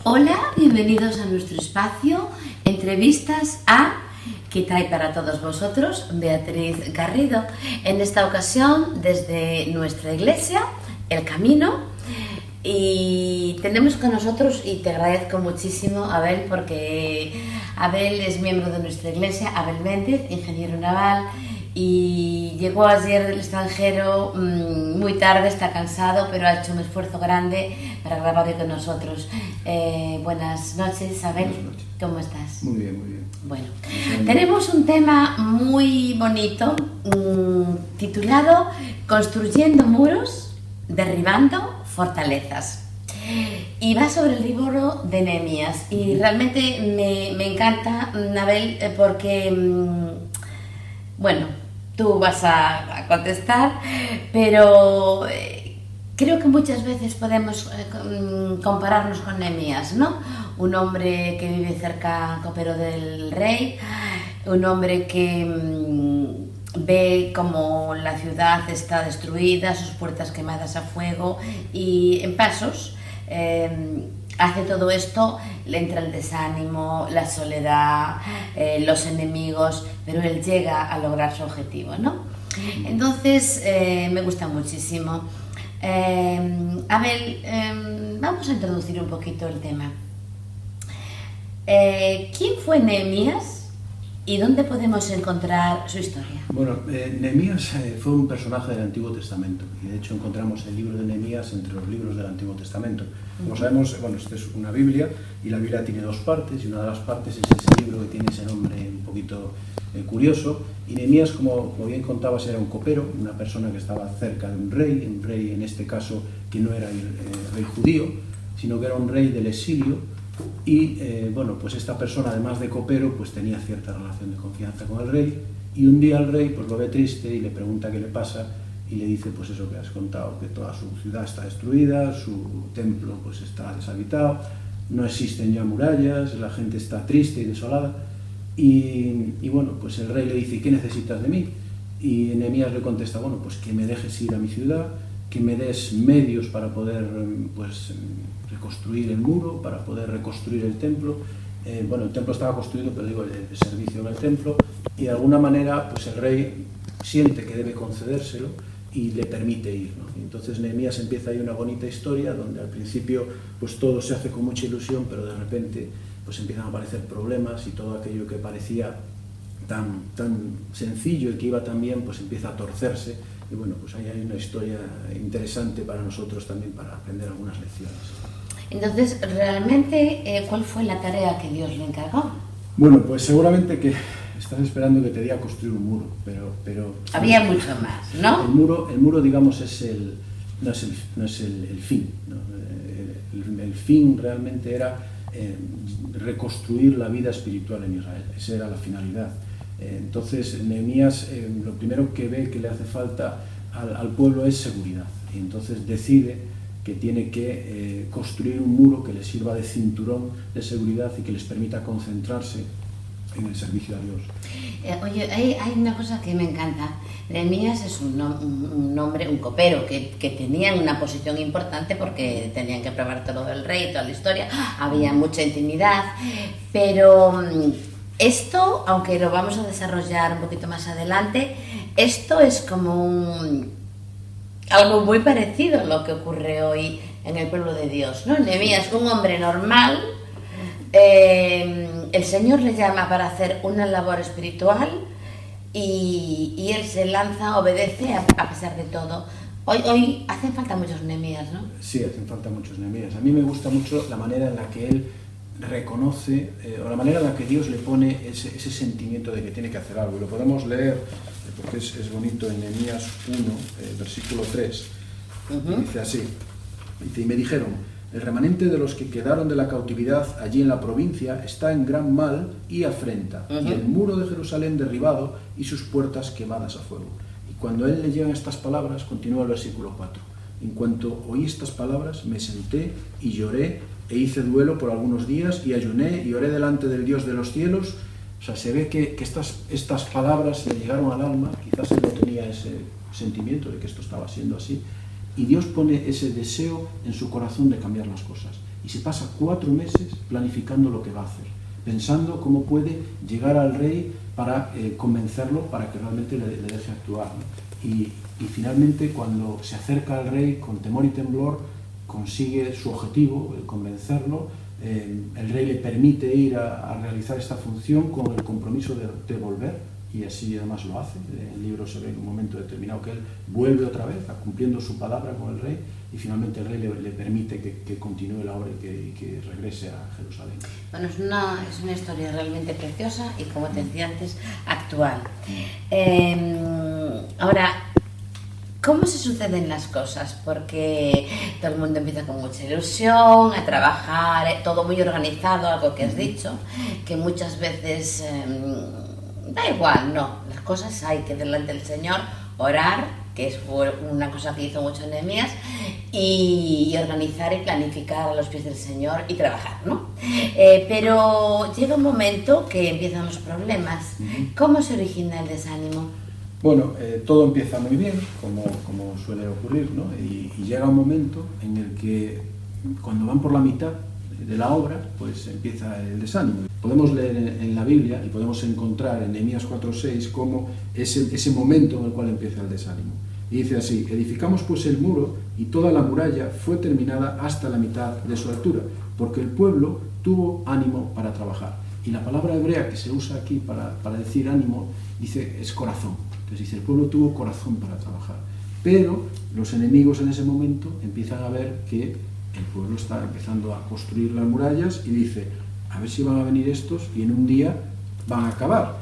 Hola, bienvenidos a nuestro espacio, entrevistas a, que trae para todos vosotros Beatriz Garrido. En esta ocasión desde nuestra iglesia, El Camino, y tenemos con nosotros, y te agradezco muchísimo, Abel, porque Abel es miembro de nuestra iglesia, Abel Méndez, ingeniero naval, y llegó ayer del extranjero muy tarde, está cansado, pero ha hecho un esfuerzo grande para grabar hoy con nosotros. Buenas noches, Abel. Buenas noches. ¿Cómo estás? Muy bien, muy bien. Bueno, tenemos un tema muy bonito titulado Construyendo muros, derribando fortalezas. Y va sobre el libro de Nehemías. Y realmente me encanta, Abel, porque, bueno, tú vas a contestar, pero creo que muchas veces podemos compararnos con Nehemías, ¿no? Un hombre que vive cerca, copero del rey, un hombre que ve como la ciudad está destruida, sus puertas quemadas a fuego, y en pasos hace todo esto, le entra el desánimo, la soledad, los enemigos, pero él llega a lograr su objetivo, ¿no? Entonces me gusta muchísimo. Abel, vamos a introducir un poquito el tema. ¿Quién fue Nehemías y dónde podemos encontrar su historia? Bueno, Nehemías fue un personaje del Antiguo Testamento, y de hecho encontramos el libro de Nehemías entre los libros del Antiguo Testamento. Como sabemos, bueno, esta es una Biblia, y la Biblia tiene dos partes, y una de las partes es ese libro que tiene ese nombre un poquito curioso. Y Nehemías, como bien contabas, era un copero, una persona que estaba cerca de un rey en este caso que no era el rey judío, sino que era un rey del exilio. Y bueno, pues esta persona, además de copero, pues tenía cierta relación de confianza con el rey, y un día el rey pues lo ve triste y le pregunta qué le pasa, y le dice pues eso que has contado, que toda su ciudad está destruida, su templo pues está deshabitado, no existen ya murallas, la gente está triste y desolada, y bueno, pues el rey le dice: ¿qué necesitas de mí? Y Nehemías le contesta: bueno, pues que me dejes ir a mi ciudad, que me des medios para poder pues reconstruir el muro, para poder reconstruir el templo. Bueno, el templo estaba construido, pero digo, el servicio en el templo, y de alguna manera pues el rey siente que debe concedérselo y le permite ir, ¿no? Y entonces Nehemías empieza ahí una bonita historia donde al principio pues todo se hace con mucha ilusión, pero de repente pues empiezan a aparecer problemas, y todo aquello que parecía tan sencillo y que iba tan bien pues empieza a torcerse. Y bueno, pues ahí hay una historia interesante para nosotros también, para aprender algunas lecciones. Entonces, realmente, ¿cuál fue la tarea que Dios le encargó? Bueno, pues seguramente que estás esperando que te diga construir un muro, pero había mucho más, ¿no? El muro, digamos, no es el fin, ¿no? El fin realmente era reconstruir la vida espiritual en Israel. Esa era la finalidad. Entonces Nehemías lo primero que ve que le hace falta al pueblo es seguridad, y entonces decide que tiene que construir un muro que les sirva de cinturón de seguridad y que les permita concentrarse en el servicio a Dios. Oye, hay una cosa que me encanta. Nehemías es un hombre, un copero, que tenía una posición importante porque tenían que probar todo el rey, toda la historia, había mucha intimidad, pero esto, aunque lo vamos a desarrollar un poquito más adelante, esto es como algo muy parecido a lo que ocurre hoy en el pueblo de Dios, ¿no? Nehemías, un hombre normal, el Señor le llama para hacer una labor espiritual, y él se lanza, obedece a pesar de todo. Hoy hacen falta muchos Nehemías, ¿no? Sí, hacen falta muchos Nehemías. A mí me gusta mucho la manera en la que él reconoce, o la manera en la que Dios le pone ese sentimiento de que tiene que hacer algo. Y lo podemos leer, porque es bonito, en Nehemías 1, versículo 3. Dice así: dice: y me dijeron, el remanente de los que quedaron de la cautividad allí en la provincia está en gran mal y afrenta, y el muro de Jerusalén derribado y sus puertas quemadas a fuego. Y cuando él le llegan estas palabras, continúa el versículo 4: en cuanto oí estas palabras, me senté y lloré, e hice duelo por algunos días, y ayuné y oré delante del Dios de los cielos. O sea, se ve que estas palabras le llegaron al alma. Quizás él no tenía ese sentimiento de que esto estaba siendo así, y Dios pone ese deseo en su corazón de cambiar las cosas. y se pasa 4 meses planificando lo que va a hacer, pensando cómo puede llegar al rey para convencerlo para que realmente le deje actuar, ¿no? Y finalmente, cuando se acerca al rey con temor y temblor, consigue su objetivo, el convencerlo. El rey le permite ir a realizar esta función con el compromiso de volver, y así además lo hace. En el libro se ve en un momento determinado que él vuelve otra vez, cumpliendo su palabra con el rey, y finalmente el rey le permite que continúe la obra y que regrese a Jerusalén. Bueno, es una historia realmente preciosa y, como te decía antes, actual. Ahora, ¿cómo se suceden las cosas? Porque todo el mundo empieza con mucha ilusión, a trabajar, todo muy organizado, algo que has dicho, que muchas veces da igual, no, las cosas hay que delante del Señor orar, que es una cosa que hizo mucho Nehemías, y organizar y planificar a los pies del Señor y trabajar, ¿no? Pero llega un momento que empiezan los problemas. ¿Cómo se origina el desánimo? Bueno, todo empieza muy bien, como suele ocurrir, ¿no? Y llega un momento en el que, cuando van por la mitad de la obra, pues empieza el desánimo. Podemos leer en la Biblia y podemos encontrar en Nehemías 4:6 cómo es ese momento en el cual empieza el desánimo. Y dice así: edificamos pues el muro, y toda la muralla fue terminada hasta la mitad de su altura, porque el pueblo tuvo ánimo para trabajar. Y la palabra hebrea que se usa aquí para decir ánimo, dice, es corazón. Entonces dice, el pueblo tuvo corazón para trabajar. Pero los enemigos en ese momento empiezan a ver que el pueblo está empezando a construir las murallas, y dice, a ver si van a venir estos y en un día van a acabar.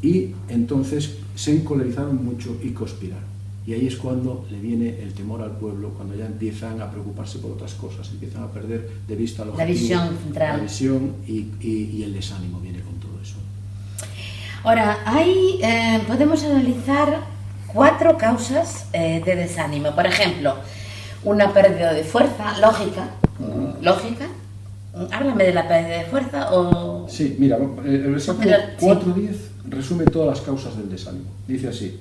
Y entonces se encolerizaron mucho y conspiraron. Y ahí es cuando le viene el temor al pueblo, cuando ya empiezan a preocuparse por otras cosas, empiezan a perder de vista el objetivo, la visión central. La visión, y el desánimo viene con todo eso. Ahora, podemos analizar 4 causas de desánimo. Por ejemplo, una pérdida de fuerza, lógica. Háblame de la pérdida de fuerza o... Sí, mira, el versículo 4:10 resume todas las causas del desánimo. Dice así: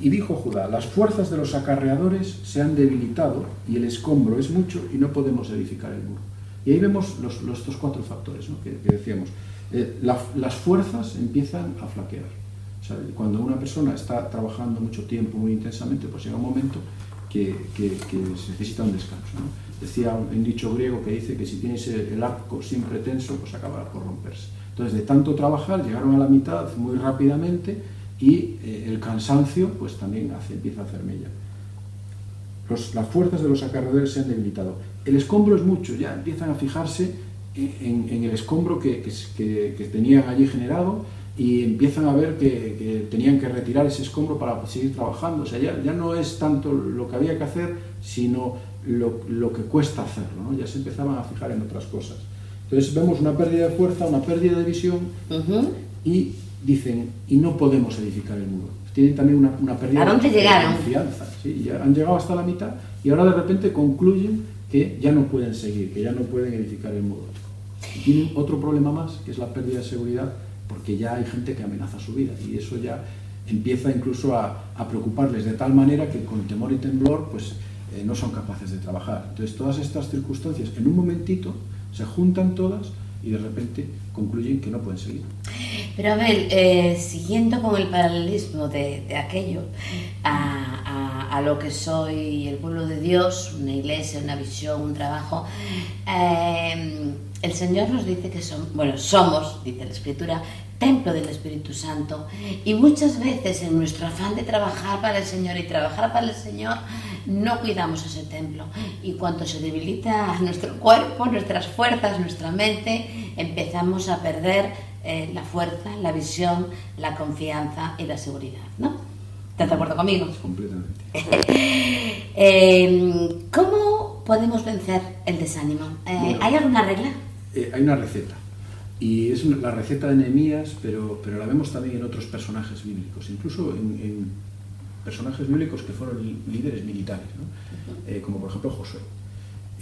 y dijo Judá, las fuerzas de los acarreadores se han debilitado, y el escombro es mucho, y no podemos edificar el muro. Y ahí vemos estos 4 factores, ¿no? que decíamos. Las fuerzas empiezan a flaquear. O sea, cuando una persona está trabajando mucho tiempo, muy intensamente, pues llega un momento que se necesita un descanso, ¿no? Decía un dicho griego que dice que si tienes el arco siempre tenso, pues acabará por romperse. Entonces, de tanto trabajar, llegaron a la mitad muy rápidamente, y el cansancio pues también empieza a hacer mella. Las fuerzas de los acarreadores se han debilitado. El escombro es mucho, ya empiezan a fijarse en el escombro que tenían allí generado, y empiezan a ver que tenían que retirar ese escombro para seguir trabajando. O sea, ya no es tanto lo que había que hacer, sino lo que cuesta hacerlo, ¿no? Ya se empezaban a fijar en otras cosas. Entonces vemos una pérdida de fuerza, una pérdida de visión, y dicen, y no podemos edificar el muro. Tienen también una pérdida de confianza. ¿Sí? Ya han llegado hasta la mitad, y ahora de repente concluyen que ya no pueden seguir, que ya no pueden edificar el muro. Y tienen otro problema más, que es la pérdida de seguridad, porque ya hay gente que amenaza su vida, y eso ya empieza incluso a preocuparles de tal manera que con temor y temblor pues no son capaces de trabajar. Entonces todas estas circunstancias en un momentito se juntan todas, y de repente concluyen que no pueden seguir. Pero Abel, siguiendo con el paralelismo de aquello a lo que soy el pueblo de Dios, una iglesia, una visión, un trabajo, el Señor nos dice que somos, dice la Escritura, templo del Espíritu Santo, y muchas veces en nuestro afán de trabajar para el Señor y trabajar para el Señor no cuidamos ese templo, y cuando se debilita nuestro cuerpo, nuestras fuerzas, nuestra mente, empezamos a perder la fuerza, la visión, la confianza y la seguridad, ¿no? ¿Estás de acuerdo conmigo? Completamente. ¿Cómo podemos vencer el desánimo? ¿Hay alguna regla? Hay una receta. Y es la receta de Nehemías, pero la vemos también en otros personajes bíblicos, incluso en personajes bíblicos que fueron líderes militares, ¿no? Como por ejemplo Josué.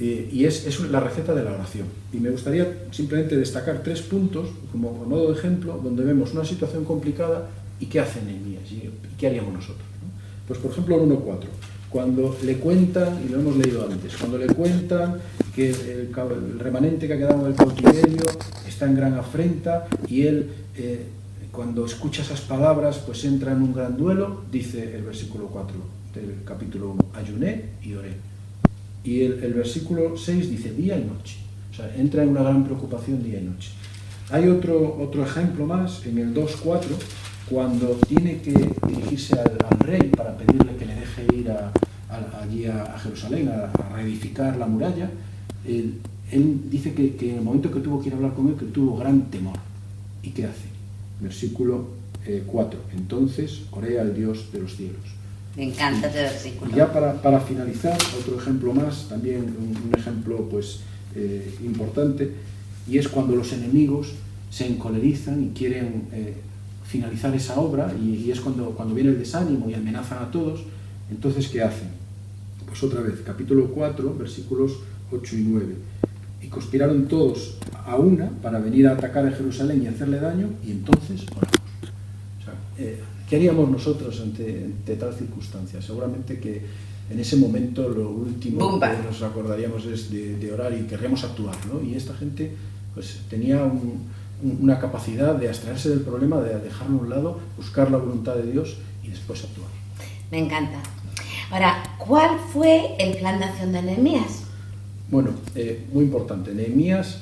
Y es la receta de la oración. Y me gustaría simplemente destacar 3 puntos, como modo de ejemplo, donde vemos una situación complicada y qué hace Nehemías y qué haríamos nosotros, ¿no? Pues por ejemplo el 1:4. Cuando le cuentan, y lo hemos leído antes, cuando le cuentan que el remanente que ha quedado del cautiverio está en gran afrenta y él, cuando escucha esas palabras, pues entra en un gran duelo, dice el versículo 4 del capítulo 1, ayuné y oré. Y el versículo 6 dice día y noche, o sea, entra en una gran preocupación día y noche. Hay otro ejemplo más, en el 2.4, cuando tiene que dirigirse al rey para pedirle que le deje ir allí a Jerusalén a reedificar la muralla. Él dice que en el momento que tuvo que ir a hablar con él, que tuvo gran temor. ¿Y qué hace? Versículo 4. Entonces oré al Dios de los cielos. Me encanta este versículo. Y ya para finalizar, otro ejemplo más, también un ejemplo pues importante, y es cuando los enemigos se encolerizan y quieren finalizar esa obra, y es cuando viene el desánimo y amenazan a todos. Entonces, ¿qué hacen? Pues otra vez, capítulo 4, versículos 8 y 9. Y conspiraron todos a una para venir a atacar a Jerusalén y hacerle daño, y entonces oramos. O sea, ¿qué haríamos nosotros ante tal circunstancia? Seguramente que en ese momento lo último que nos acordaríamos es de orar y querríamos actuar, ¿no? Y esta gente pues tenía una capacidad de abstraerse del problema, de dejarlo a un lado, buscar la voluntad de Dios y después actuar. Me encanta. Ahora, ¿cuál fue el plan de acción de Nehemías? Bueno, muy importante. Nehemías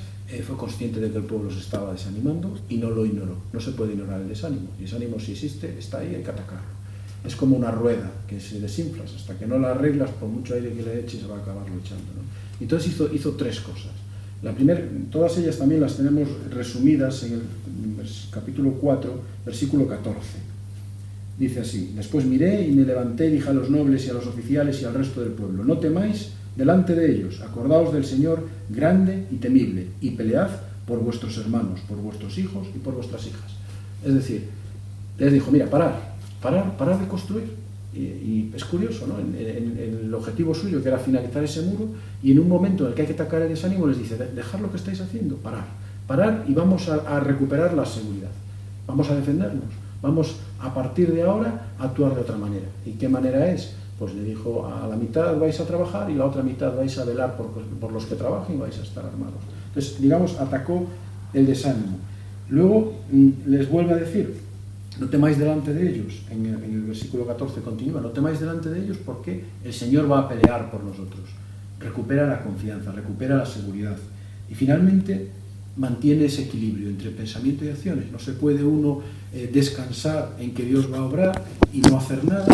fue consciente de que el pueblo se estaba desanimando y no lo ignoró. No se puede ignorar el desánimo. El desánimo, si existe, está ahí, hay que atacarlo. Es como una rueda que se desinfla. Hasta que no la arreglas, por mucho aire que le eches, se va a acabar luchando, ¿no? Entonces hizo tres cosas. La primera, todas ellas también las tenemos resumidas en el capítulo 4, versículo 14. Dice así: después miré y me levanté y dije a los nobles y a los oficiales y al resto del pueblo: no temáis delante de ellos, acordaos del Señor grande y temible, y pelead por vuestros hermanos, por vuestros hijos y por vuestras hijas. Es decir, les dijo: mira, parad de construir. Y es curioso, ¿no? En el objetivo suyo, que era finalizar ese muro, y en un momento en el que hay que atacar el desánimo, les dice: dejad lo que estáis haciendo, parar y vamos a recuperar la seguridad, vamos a defendernos, vamos a partir de ahora a actuar de otra manera. ¿Y qué manera es? Pues le dijo: a la mitad vais a trabajar y la otra mitad vais a velar por los que trabajen y vais a estar armados. Entonces, digamos, atacó el desánimo. Luego les vuelve a decir: no temáis delante de ellos. En el versículo 14 continúa: no temáis delante de ellos porque el Señor va a pelear por nosotros. Recupera la confianza, recupera la seguridad. Y finalmente mantiene ese equilibrio entre pensamiento y acciones. No se puede uno descansar en que Dios va a obrar y no hacer nada,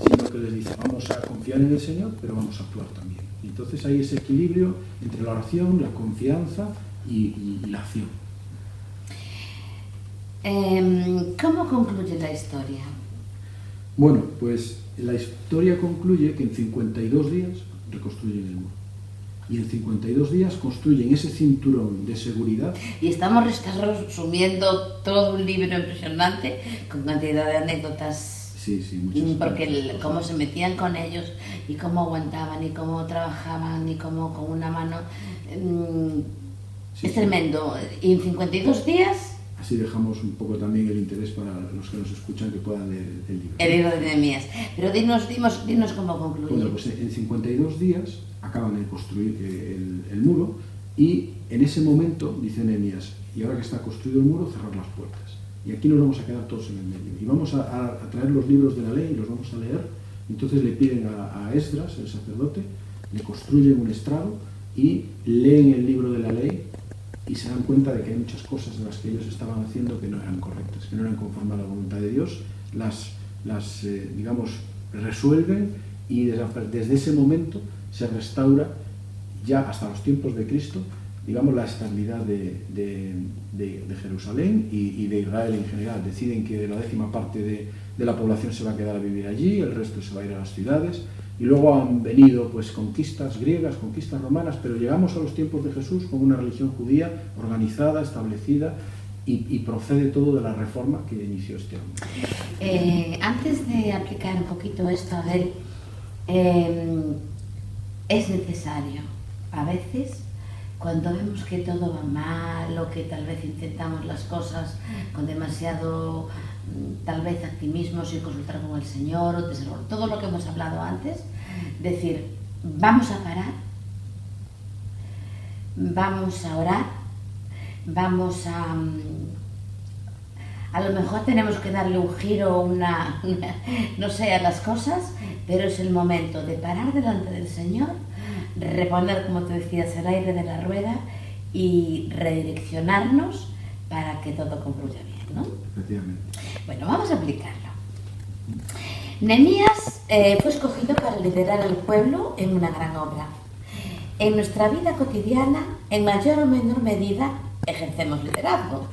sino que les dice: vamos a confiar en el Señor, pero vamos a actuar también. Y entonces hay ese equilibrio entre la oración, la confianza y la acción. ¿Cómo concluye la historia? Bueno, pues la historia concluye que en 52 días reconstruyen el muro. Y en 52 días construyen ese cinturón de seguridad. Y estamos resumiendo todo un libro impresionante con cantidad de anécdotas. Sí, muchas. Porque cómo se metían con ellos y cómo aguantaban y cómo trabajaban y cómo con una mano. Es tremendo. Y en 52 días... Así dejamos un poco también el interés para los que nos escuchan que puedan leer el libro. El libro de Nehemías. Pero dinos cómo concluye. Bueno, pues en 52 días acaban de construir el muro, y en ese momento, dice Nehemías: y ahora que está construido el muro, cerrar las puertas. Y aquí nos vamos a quedar todos en el medio. Y vamos a traer los libros de la ley y los vamos a leer. Entonces le piden a Esdras, el sacerdote, le construyen un estrado y leen el libro de la ley, y se dan cuenta de que hay muchas cosas de las que ellos estaban haciendo que no eran correctas, que no eran conforme a la voluntad de Dios. Las resuelven, y desde ese momento se restaura, ya hasta los tiempos de Cristo, digamos, la estabilidad de Jerusalén y de Israel en general. Deciden que la 10ª parte de la población se va a quedar a vivir allí, el resto se va a ir a las ciudades. Y luego han venido pues conquistas griegas, conquistas romanas, pero llegamos a los tiempos de Jesús con una religión judía organizada, establecida, y procede todo de la reforma que inició este hombre. Antes de aplicar un poquito esto, a ver, es necesario, a veces, cuando vemos que todo va mal o que tal vez intentamos las cosas con demasiado, tal vez, activismo sin consultar con el Señor, o todo lo que hemos hablado antes, decir, vamos a parar, vamos a orar, vamos a lo mejor tenemos que darle un giro, no sé, a las cosas, pero es el momento de parar delante del Señor, reponer, como te decías, el aire de la rueda y redireccionarnos para que todo concluya bien, ¿no? Efectivamente. Bueno, vamos a aplicarlo. Nehemías fue escogido para liderar al pueblo en una gran obra. En nuestra vida cotidiana, en mayor o menor medida, ejercemos liderazgo.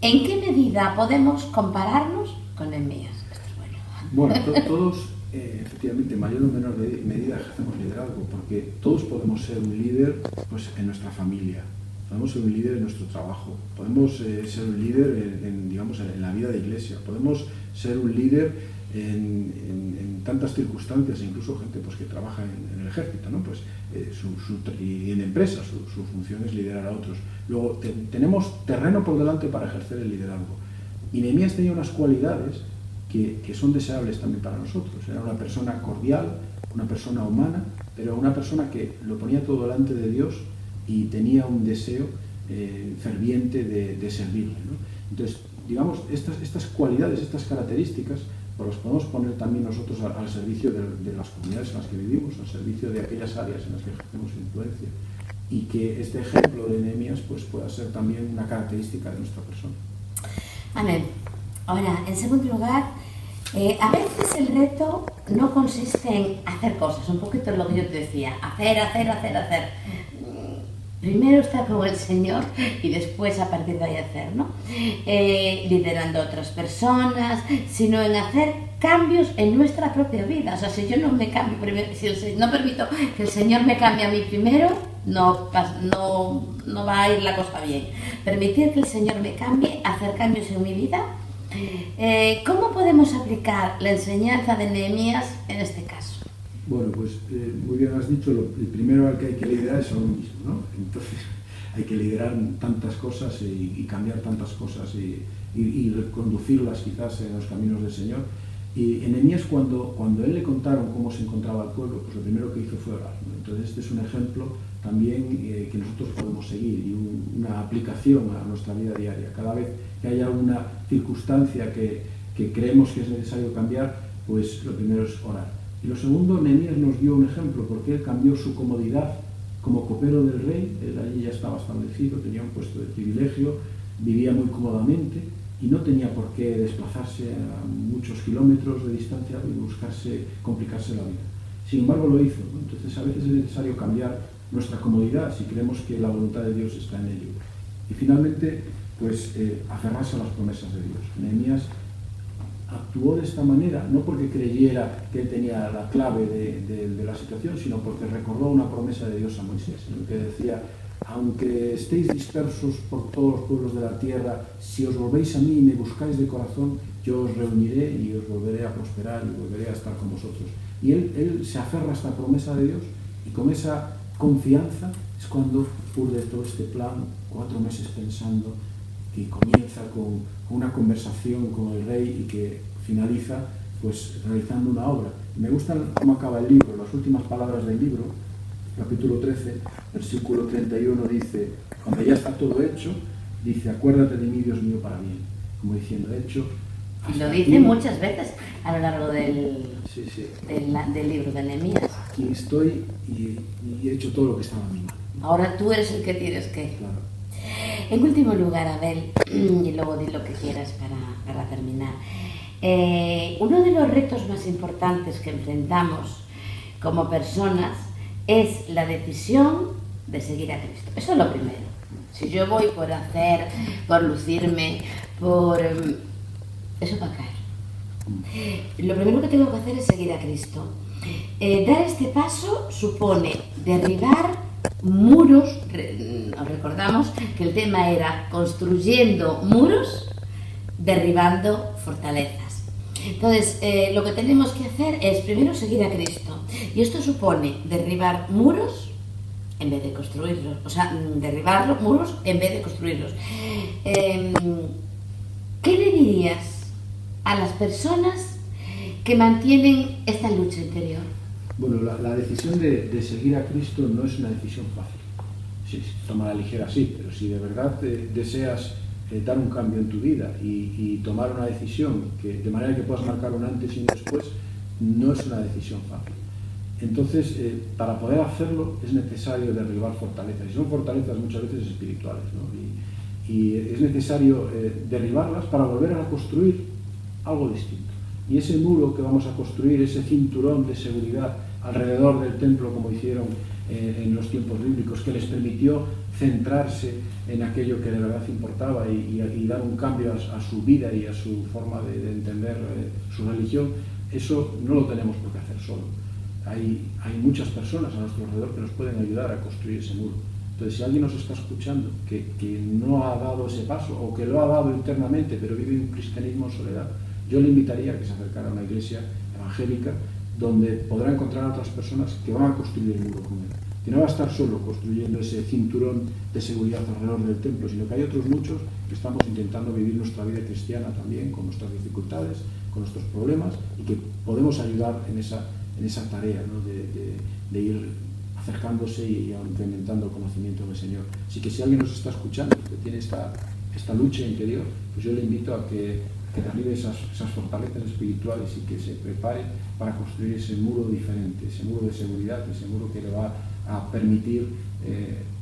¿En qué medida podemos compararnos con Nehemías? Esto es bueno. Bueno, todos, efectivamente, en mayor o menor medida ejercemos liderazgo, porque todos podemos ser un líder pues, en nuestra familia, podemos ser un líder en nuestro trabajo, podemos ser un líder digamos, en la vida de iglesia, podemos ser un líder en tantas circunstancias, incluso gente pues, que trabaja en el ejército, ¿no? Pues, y en empresas, su función es liderar a otros. Luego, tenemos terreno por delante para ejercer el liderazgo. Y Nehemías tenía unas cualidades que son deseables también para nosotros. Era una persona cordial, una persona humana, pero una persona que lo ponía todo delante de Dios y tenía un deseo ferviente de servirle, ¿no? Entonces, digamos, estas cualidades, estas características, pues las podemos poner también nosotros al servicio de las comunidades en las que vivimos, al servicio de aquellas áreas en las que ejercemos influencia, y que este ejemplo de Nehemías pues, pueda ser también una característica de nuestra persona. Amén. Ahora, en segundo lugar, a veces el reto no consiste en hacer cosas, un poquito lo que yo te decía, hacer. Primero estar con el Señor y después a partir de ahí hacer, ¿no? Liderando a otras personas, sino en hacer cambios en nuestra propia vida. O sea, si yo no me cambio primero, si no permito que el Señor me cambie a mí primero, no va a ir la cosa bien. Permitir que el Señor me cambie, hacer cambios en mi vida. ¿Cómo podemos aplicar la enseñanza de Nehemías en este caso? Bueno, pues muy bien has dicho, el primero al que hay que liderar es a uno mismo, ¿no? Entonces hay que liderar tantas cosas y cambiar tantas cosas y reconducirlas quizás en los caminos del Señor. Y en Nehemías, cuando él le contaron cómo se encontraba el pueblo, pues lo primero que hizo fue orar, ¿no? Entonces este es un ejemplo también que nosotros podemos seguir y una aplicación a nuestra vida diaria. Cada vez que haya una circunstancia que creemos que es necesario cambiar, pues lo primero es orar. Y lo segundo, Nehemías nos dio un ejemplo, porque él cambió su comodidad como copero del rey. Él allí ya estaba establecido, tenía un puesto de privilegio, vivía muy cómodamente y no tenía por qué desplazarse a muchos kilómetros de distancia y complicarse la vida. Sin embargo, lo hizo, ¿no? Entonces, a veces es necesario cambiar nuestra comodidad si creemos que la voluntad de Dios está en ello. Y finalmente, pues, aferrarse a las promesas de Dios. Nehemías actuó de esta manera, no porque creyera que él tenía la clave de la situación, sino porque recordó una promesa de Dios a Moisés, en el que decía: aunque estéis dispersos por todos los pueblos de la tierra, si os volvéis a mí y me buscáis de corazón, yo os reuniré y os volveré a prosperar y volveré a estar con vosotros. Y él se aferra a esta promesa de Dios, y con esa confianza es cuando urde todo este plan, 4 meses pensando, que comienza con una conversación con el rey y que finaliza pues realizando una obra. Me gusta cómo acaba el libro, las últimas palabras del libro, capítulo 13, versículo 31, dice, cuando ya está todo hecho, dice: acuérdate de mí, Dios mío, para bien. Como diciendo, hecho. Lo dice muchas veces a lo largo del libro de Nehemías. Aquí estoy y he hecho todo lo que estaba en mi mano. Ahora tú eres el que tienes que. Claro. En último lugar, Abel, y luego di lo que quieras para terminar. Uno de los retos más importantes que enfrentamos como personas es la decisión de seguir a Cristo. Eso es lo primero. Si yo voy por hacer, por lucirme, eso va a caer. Lo primero que tengo que hacer es seguir a Cristo. Dar este paso supone derribar muros. Recordamos que el tema era construyendo muros, derribando fortalezas. Entonces, lo que tenemos que hacer es primero seguir a Cristo. Y esto supone derribar muros en vez de construirlos. O sea, derribar los muros en vez de construirlos. ¿Qué le dirías a las personas que mantienen esta lucha interior? Bueno, la decisión de seguir a Cristo no es una decisión fácil. Sí, toma a la ligera, sí, pero si de verdad deseas dar un cambio en tu vida y tomar una decisión de manera que puedas marcar un antes y un después, no es una decisión fácil. Entonces, para poder hacerlo es necesario derribar fortalezas, y son fortalezas muchas veces espirituales, ¿no? Y es necesario derribarlas para volver a construir algo distinto. Y ese muro que vamos a construir, ese cinturón de seguridad alrededor del templo, como hicieron en los tiempos bíblicos, que les permitió centrarse en aquello que de verdad importaba y dar un cambio a su vida y a su forma de entender su religión, eso no lo tenemos por qué hacer solo. Hay muchas personas a nuestro alrededor que nos pueden ayudar a construir ese muro. Entonces, si alguien nos está escuchando que no ha dado ese paso o que lo ha dado internamente pero vive un cristianismo en soledad, yo le invitaría a que se acercara a una iglesia evangélica donde podrá encontrar a otras personas que van a construir el muro con él. Que no va a estar solo construyendo ese cinturón de seguridad alrededor del templo, sino que hay otros muchos que estamos intentando vivir nuestra vida cristiana también, con nuestras dificultades, con nuestros problemas, y que podemos ayudar en esa tarea, ¿no? de ir acercándose y incrementando el conocimiento del Señor. Así que si alguien nos está escuchando, que tiene esta lucha interior, pues yo le invito a que derribe esas fortalezas espirituales y que se prepare para construir ese muro diferente, ese muro de seguridad, ese muro que le va a permitir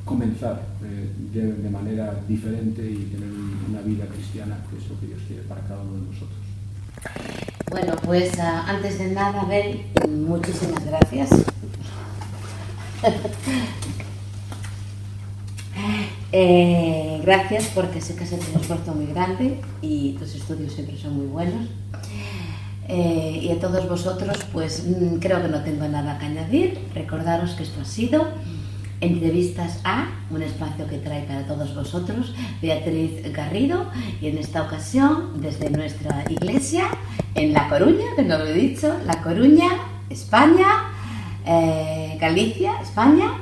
comenzar de manera diferente y tener una vida cristiana, que es lo que Dios quiere para cada uno de nosotros. Bueno, pues antes de nada, Abel, muchísimas gracias. Gracias, porque sé que has hecho un esfuerzo muy grande y tus estudios siempre son muy buenos. Y a todos vosotros, pues creo que no tengo nada que añadir. Recordaros que esto ha sido Entrevistas A, un espacio que trae para todos vosotros Beatriz Garrido, y en esta ocasión desde nuestra iglesia en La Coruña, que no lo he dicho, La Coruña, España, Galicia, España,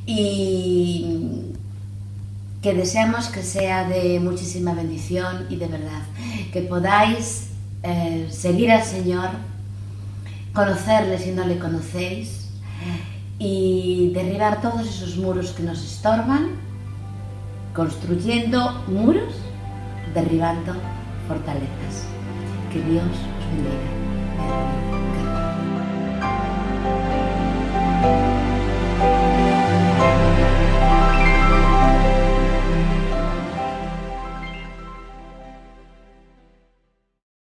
y que deseamos que sea de muchísima bendición y de verdad, que podáis seguir al Señor, conocerle si no le conocéis, y derribar todos esos muros que nos estorban, construyendo muros, derribando fortalezas. Que Dios os bendiga.